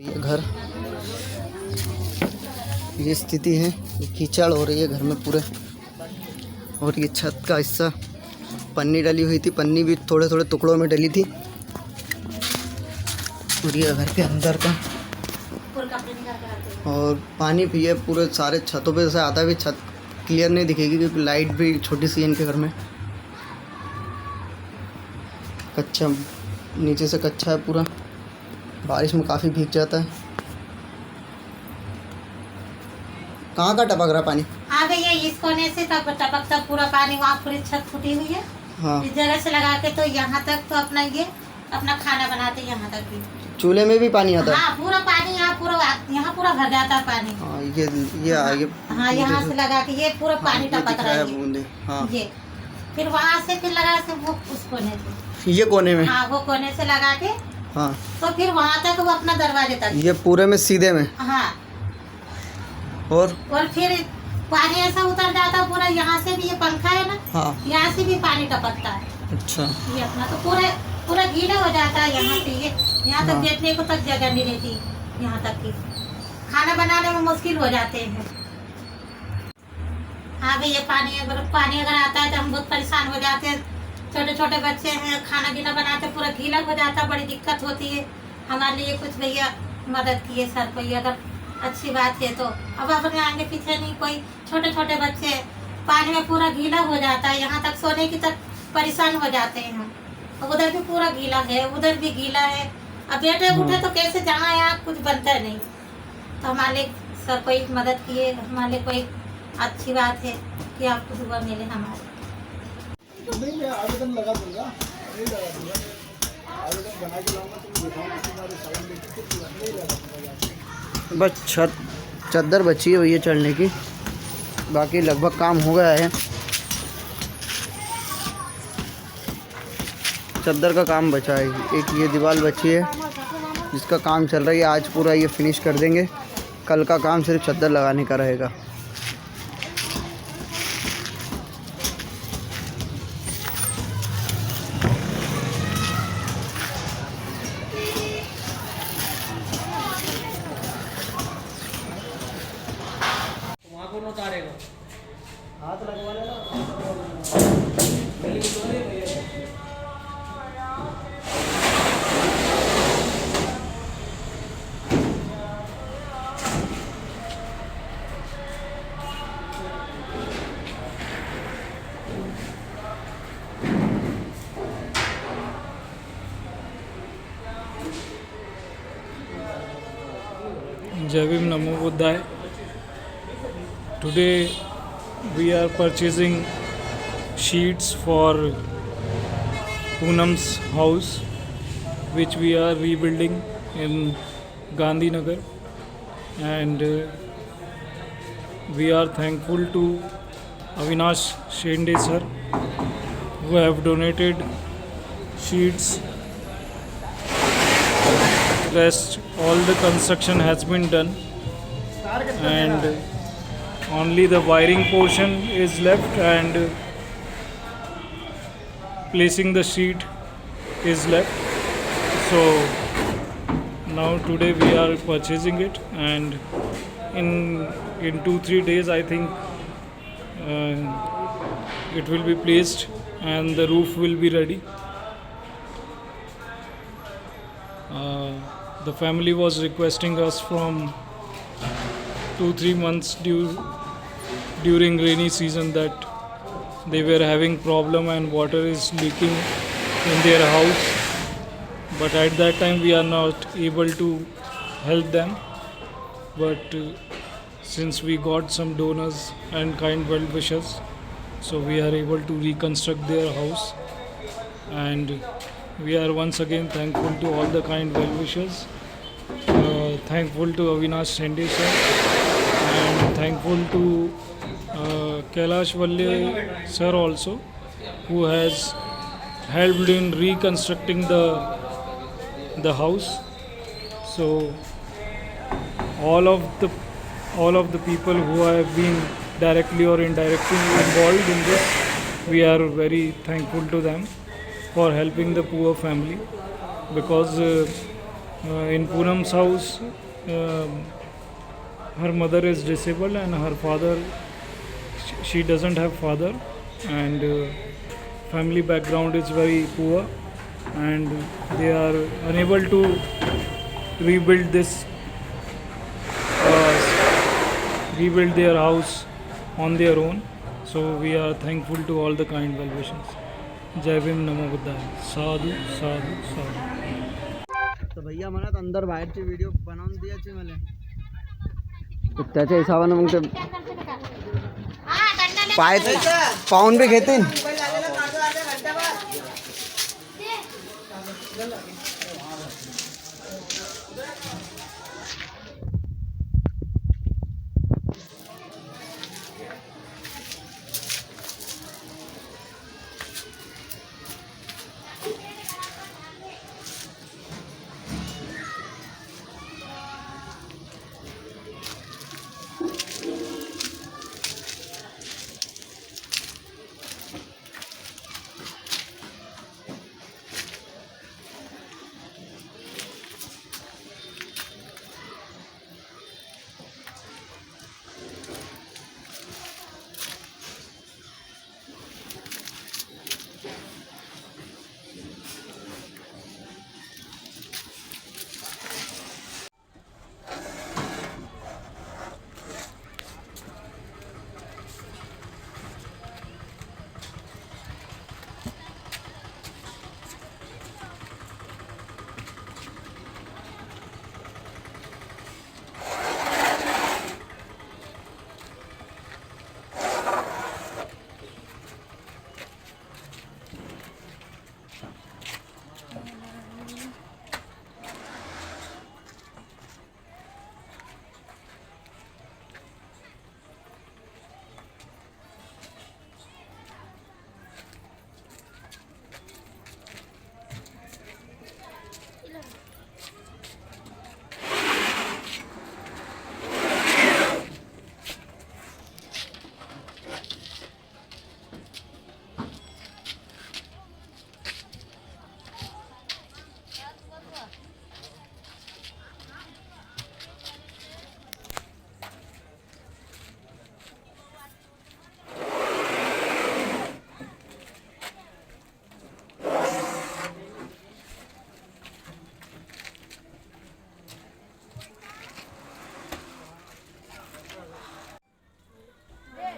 ये घर, ये स्थिति है, कीचड़ हो रही है घर में पूरे। और ये छत का हिस्सा पन्नी डली हुई थी, पन्नी भी थोड़े थोड़े टुकड़ों में डली थी। और ये घर के अंदर का, और पानी भी है पूरे सारे छतों पे से आता भी। छत क्लियर नहीं दिखेगी क्योंकि लाइट भी छोटी सी है इनके घर में। कच्चा, नीचे से कच्चा है पूरा, बारिश में काफ़ी भीग जाता है। कहाँ का टपक रहा पानी? हाँ भैया, इस कोने से तब टपकता पूरा पानी, वहाँ पूरी छत फूटी हुई है। हाँ। इस जगह से लगा के तो यहाँ तक तो अपना खाना बनाते यहाँ तक भी। चूल्हे में भी पानी आता है? हाँ, पूरा पानी यहाँ पूरा भर जाता है पानी। हाँ, ये हाँ, यहाँ से लगा के ये पूरा पानी टपक रहा है बूंदे। हाँ, ये फिर वहाँ से फिर लगा से वो उस कोने से, ये कोने में। हाँ, वो कोने से लगा के। हाँ, तो फिर वहाँ तक वो अपना दरवाजे तक, ये पूरे में सीधे में। हाँ। और फिर पानी ऐसा उतर जाता पूरा। यहाँ से भी ये पंखा है ना, हाँ, यहाँ से भी पानी टपकता है। अच्छा। ये अपना तो पूरा गीला हो जाता है यहाँ से। ये यहाँ तक बैठने को तक जगह नहीं रहती, यहाँ तक की खाना बनाने में मुश्किल हो जाते हैं। हाँ भैया, पानी अगर आता है तो हम बहुत परेशान हो जाते हैं। छोटे छोटे बच्चे हैं, खाना पीना बनाते पूरा गीला हो जाता है, बड़ी दिक्कत होती है। हमारे लिए कुछ भैया मदद किए सर कोई, अगर अच्छी बात है तो। अब अपने आगे पीछे नहीं कोई, छोटे छोटे बच्चे, पानी में पूरा गीला हो जाता है, यहाँ तक सोने की तक परेशान हो जाते हैं हम। उधर भी पूरा गीला है, उधर भी गीला है। अब बैठे उठे तो कैसे जहाँ यहाँ कुछ बनता नहीं। तो हमारे सर कोई मदद किए, हमारे कोई अच्छी बात है कि आपको दुआ मिले हमारे। मैं आवेदन लगा दूंगा, आवेदन बना के लाऊंगा, तुम दिखाऊंगा तुम्हारे साइन लेके। बस चद्दर बची है भैया चढ़ने की, बाकी लगभग काम हो गया है। चद्दर का काम बचा है, एक ये दीवार बची है जिसका काम चल रहा है। आज पूरा ये फिनिश कर देंगे, कल का काम सिर्फ चद्दर लगाने का रहेगा। हाथ लगवा लेना। Jai Bhim, Namo Buddhaya. Today we are purchasing sheets for Poonam's house, which we are rebuilding in Gandhinagar, and we are thankful to Avinash Shende sir, who have donated sheets. Rest all the construction has been done, and only the wiring portion is left, and placing the sheet is left. So now today we are purchasing it, and in 2-3 days I think it will be placed and the roof will be ready. The family was requesting us from 2-3 months during rainy season that they were having problem and water is leaking in their house, but at that time we are not able to help them. But since we got some donors and kind well wishers, so we are able to reconstruct their house, and we are once again thankful to all the kind well wishers, thankful to Avinash Shende sir, and thankful to Kailash Valle sir also, who has helped in reconstructing the house. So all of the people who have been directly or indirectly involved in this, we are very thankful to them for helping the poor family, because In Poonam's house, her mother is disabled and her father, she doesn't have father, and family background is very poor, and they are unable to rebuild rebuild their house on their own. So we are thankful to all the kind well wishers. जय भीम, नमो बुद्धाय. साधू साधू साधू. तर भैया म्हणत अंदर बाहेरची video बनवून द्यायची मला. तर त्याच्या हिशोबानं मग ते पाय पाहून बी घेतील.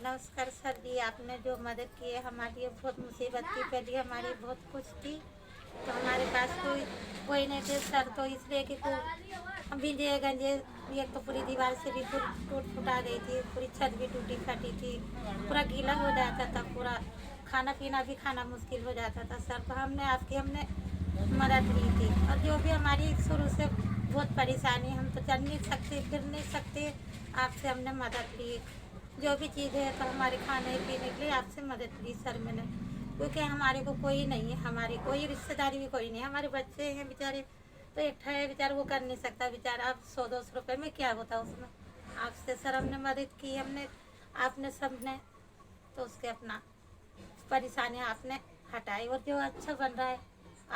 नमस्कार सर जी, आपने जो मदद की है हमारी, ये बहुत मुसीबत थी, पहले हमारी बहुत कुछ थी, तो हमारे पास कोई नहीं थे सर, तो इसलिए कि हम भी गंजे, ये तो पूरी दीवार से भी टूट फुटा गई थी, पूरी छत भी टूटी फटी थी, पूरा गीला हो जाता था, पूरा खाना पीना भी खाना मुश्किल हो जाता था सर। तो हमने मदद ली थी, और जो भी हमारी शुरू से बहुत परेशानी, हम तो चल नहीं सकते, फिर नहीं सकते, आपसे हमने मदद ली। जो भी चीज़ है तो हमारे खाने पीने के लिए आपसे मदद ली सर मैंने, क्योंकि हमारे को कोई नहीं है, हमारी कोई रिश्तेदारी भी कोई नहीं है, हमारे बच्चे हैं बेचारे, तो एक है बेचारा, वो कर नहीं सकता बेचारा, आप 100-200 रुपये में क्या होता उसमें। आपसे सर हमने मदद की, आपने सबने, तो उसके अपना परेशानी आपने हटाई, और जो अच्छा बन रहा है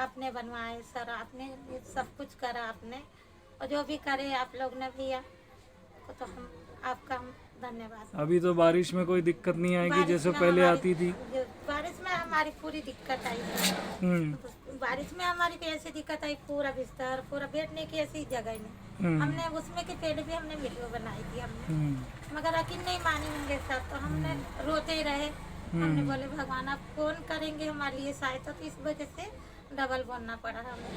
आपने बनवाए सर, आपने सब कुछ करा आपने, और जो भी करे आप लोग ने भैया, तो हम आपका धन्यवाद। अभी तो बारिश में कोई दिक्कत नहीं आएगी जैसे पहले आती थी? बारिश में हमारी पूरी दिक्कत आई है, बारिश में हमारी को ऐसी दिक्कत आई, पूरा बिस्तर, पूरा बैठने की ऐसी जगह नहीं, हमने उसमें के पेड़ भी हमने वीडियो बनाई थी हमने, मगर यकीन नहीं मानी होंगे सर, तो हमने रोते ही रहे, हमने बोले भगवान आप कौन करेंगे हमारे लिए सहायता, तो इस वजह से डबल बोलना पड़ा हमें।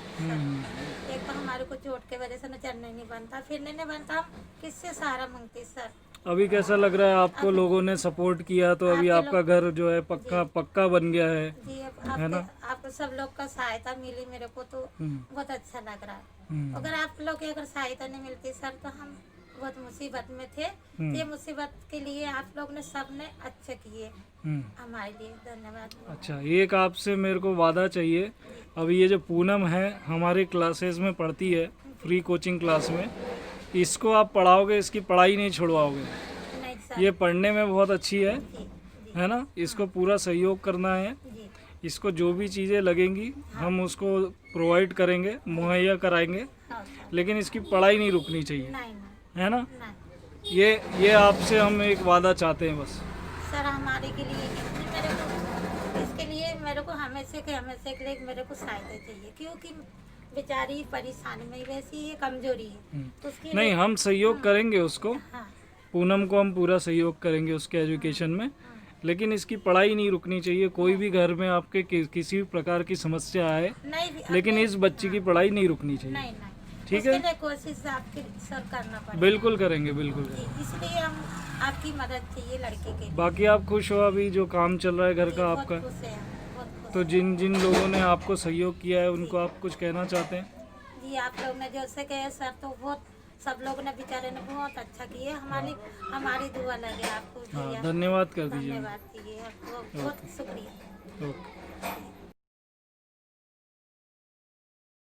एक तो हमारे को चोट के वजह से न चलने नहीं बनता, फिरने नहीं बनता, हम किससे सहारा मांगते सर। अभी कैसा लग रहा है आपको? लोगों ने सपोर्ट किया तो अभी आपका घर जो है पक्का बन गया है जी, है ना? आपको सब लोग का सहायता मिली मेरे को, तो बहुत अच्छा लग रहा है। अगर आप लोग की अगर सहायता नहीं मिलती सर, तो हम बहुत मुसीबत में थे, ये मुसीबत के लिए आप लोग ने सबने अच्छे किए हमारे लिए, धन्यवाद। अच्छा, एक आपसे मेरे को वादा चाहिए, अभी ये जो पूनम है हमारे क्लासेस में पढ़ती है, फ्री कोचिंग क्लास में, इसको आप पढ़ाओगे, इसकी पढ़ाई नहीं छुड़वाओगे? नहीं सर, ये पढ़ने में बहुत अच्छी है, जी, है ना? इसको पूरा सहयोग करना है, जी, इसको जो भी चीज़ें लगेंगी हम उसको प्रोवाइड करेंगे, मुहैया कराएंगे, हाँ। लेकिन इसकी पढ़ाई नहीं रुकनी चाहिए, नहीं नहीं है ना? नहीं ये आपसे हम एक वादा चाहते हैं बस। सर, हमारे के लिए मेरे को इसके लिए मेरे को हमेशा के लिए मेरे को सहायता चाहिए, क्योंकि बेचारी परेशानी में वैसी ये कमजोरी है, तो उसके नहीं, लिए हम सहयोग करेंगे उसको, हाँ पूनम को हम पूरा सहयोग करेंगे उसके एजुकेशन में, लेकिन इसकी पढ़ाई नहीं रुकनी चाहिए। कोई भी घर में आपके किसी भी प्रकार की समस्या आए, नहीं लेकिन इस बच्ची की पढ़ाई नहीं रुकनी चाहिए। नहीं नहीं ठीक उसके है, लिए कोशिश आपके सर करना पड़ेगा। बिल्कुल करेंगे, बिल्कुल जी, करेंगे। इसलिए हम आपकी मदद चाहिए लड़के के लिए। बाकी आप खुश हो अभी जो काम चल रहा है घर जी, का बहुत आपका? खुश है हम, बहुत खुश तो जिन जिन लोगों ने आपको सहयोग किया है उनको आप कुछ कहना चाहते हैं? हैं। जी, आप लोग ने जैसे कहे सर, तो बहुत सब लोग ने बेचारे ने बहुत अच्छा किया। हमारी दुआ लगे आपको हाँ, भैया, धन्यवाद कर दीजिए। धन्यवाद दीजिए, बहुत शुक्रिया। ओके।